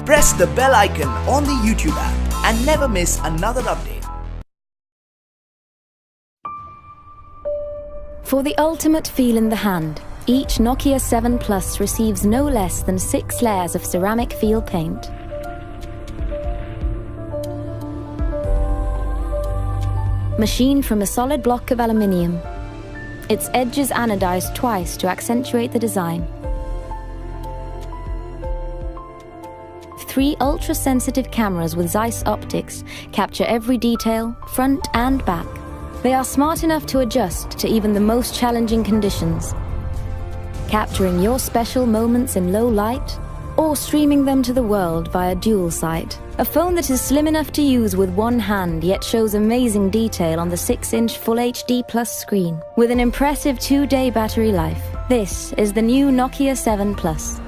Press the bell icon on the YouTube app and never miss another update. For the ultimate feel in the hand, each Nokia 7 Plus receives no less than 6 layers of ceramic feel paint. Machined from a solid block of aluminium, its edges anodized twice to accentuate the design. 3 ultra-sensitive cameras with Zeiss optics capture every detail, front and back. They are smart enough to adjust to even the most challenging conditions, capturing your special moments in low light or streaming them to the world via dual sight. A phone that is slim enough to use with one hand yet shows amazing detail on the 6-inch Full HD Plus screen with an impressive 2-day battery life. This is the new Nokia 7 Plus.